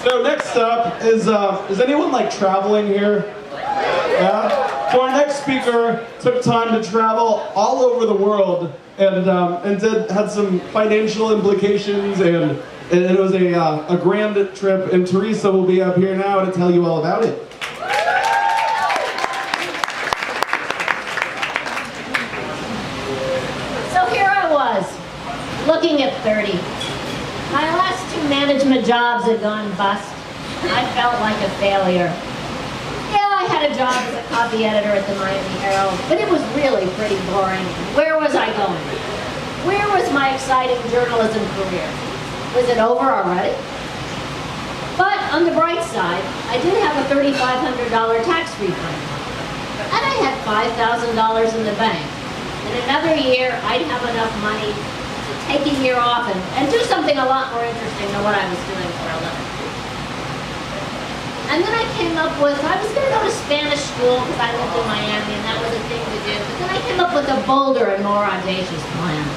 So next up is anyone like traveling here? Yeah? So our next speaker took time to travel all over the world and had some financial implications and it was a grand trip, and Teresa will be up here now to tell you all about it. So here I was, looking at 30. My last 2 management jobs had gone bust. I felt like a failure. Yeah, I had a job as a copy editor at the Miami Herald, but it was really pretty boring. Where was I going? Where was my exciting journalism career? Was it over already? But on the bright side, I did have a $3,500 tax refund. And I had $5,000 in the bank. In another year, I'd have enough money to take a year off and do something a lot more interesting than what I was doing for a living. And then I came up with, I was going to go to Spanish school because I lived in Miami and that was a thing to do. But then I came up with a bolder and more audacious plan.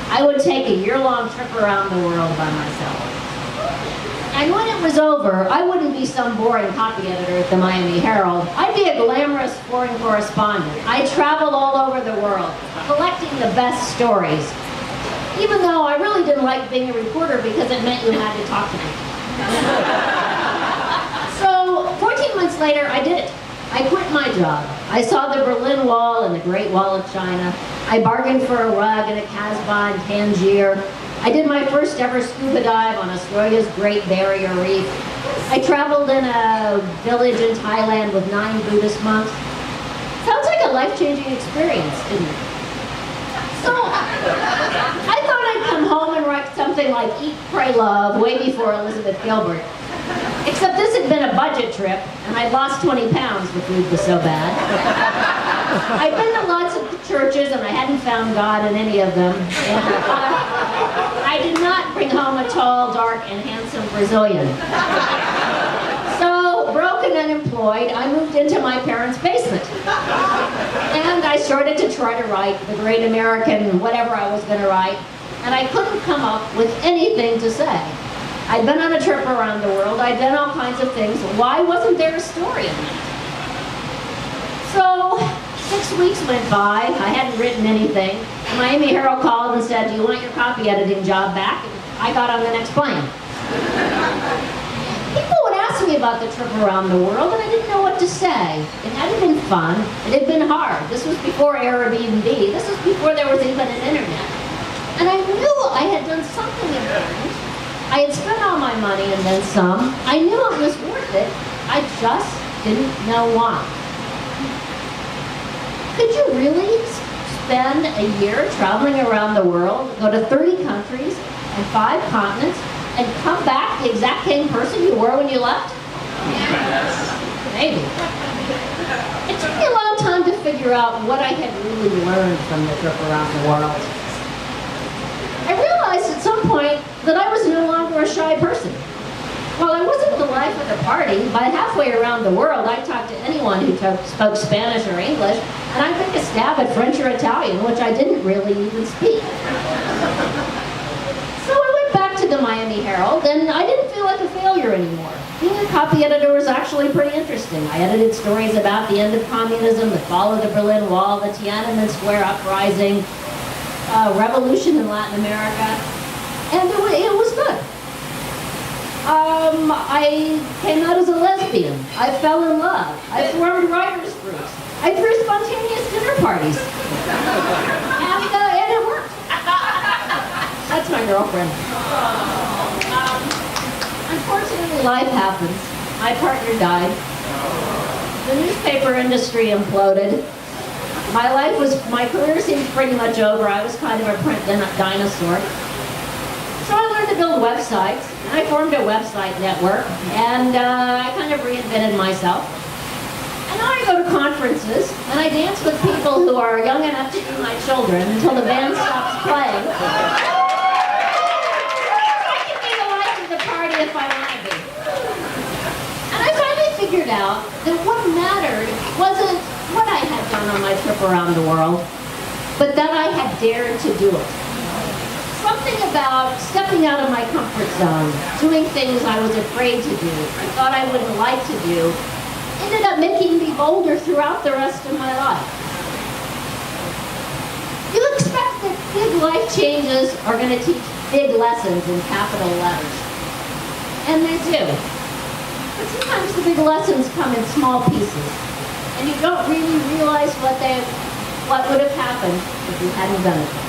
I would take a year-long trip around the world by myself. And when it was over, I wouldn't be some boring copy editor at the Miami Herald. I'd be a glamorous foreign correspondent. I traveled all over the world, collecting the best stories. Even though I really didn't like being a reporter because it meant you had to talk to me. So 14 months later, I did it. I quit my job. I saw the Berlin Wall and the Great Wall of China. I bargained for a rug and a Casbah in Tangier. I did my first ever scuba dive on Australia's Great Barrier Reef. I traveled in a village in Thailand with 9 Buddhist monks. Sounds like a life-changing experience, didn't it? So I thought I'd come home and write something like Eat, Pray, Love way before Elizabeth Gilbert. Except this had been a budget trip, and I'd lost 20 pounds, the food was so bad. I'd been to lots of churches, and I hadn't found God in any of them. And, I did not bring home a tall, dark, and handsome Brazilian. So, broke and unemployed, I moved into my parents' basement. And I started to try to write the great American whatever I was going to write, and I couldn't come up with anything to say. I'd been on a trip around the world, I'd done all kinds of things. Why wasn't there a story in that? So, 6 weeks went by, I hadn't written anything. The Miami Herald called and said, "Do you want your copy editing job back?" And I got on the next plane. People would ask me about the trip around the world, and I didn't know what to say. It hadn't been fun, it had been hard. This was before Airbnb, this was before there was even an internet. And I knew I had done something important. I had spent all my money and then some. I knew it was worth it. I just didn't know why. Could you really spend a year traveling around the world, go to 30 countries and 5 continents, and come back the exact same person you were when you left? Yes. Maybe. It took me a long time to figure out what I had really learned from the trip around the world. I realized at some point that I was no longer a shy person. While I wasn't the life of the party, by halfway around the world I talked to anyone who spoke Spanish or English, and I'd take a stab at French or Italian, which I didn't really even speak. So I went back to the Miami Herald, and I didn't feel like a failure anymore. Being a copy editor was actually pretty interesting. I edited stories about the end of communism, the fall of the Berlin Wall, the Tiananmen Square uprising, revolution in Latin America, and it was good. I came out as a lesbian. I fell in love. I formed writers' groups. I threw spontaneous dinner parties. And it worked. That's my girlfriend. Unfortunately, life happens. My partner died. The newspaper industry imploded. My career seemed pretty much over. I was kind of a print dinosaur. So I learned to build websites. I formed a website network, and I kind of reinvented myself. And now I go to conferences, and I dance with people who are young enough to be my children until the band stops playing. I can be the life of the party if I want to be. And I finally figured out that what mattered wasn't what I had done on my trip around the world, but that I had dared to do it. So something about stepping out of my comfort zone, doing things I was afraid to do, I thought I wouldn't like to do, ended up making me bolder throughout the rest of my life. You expect that big life changes are going to teach big lessons in capital letters. And they do. But sometimes the big lessons come in small pieces. And you don't really realize what would have happened if you hadn't done it.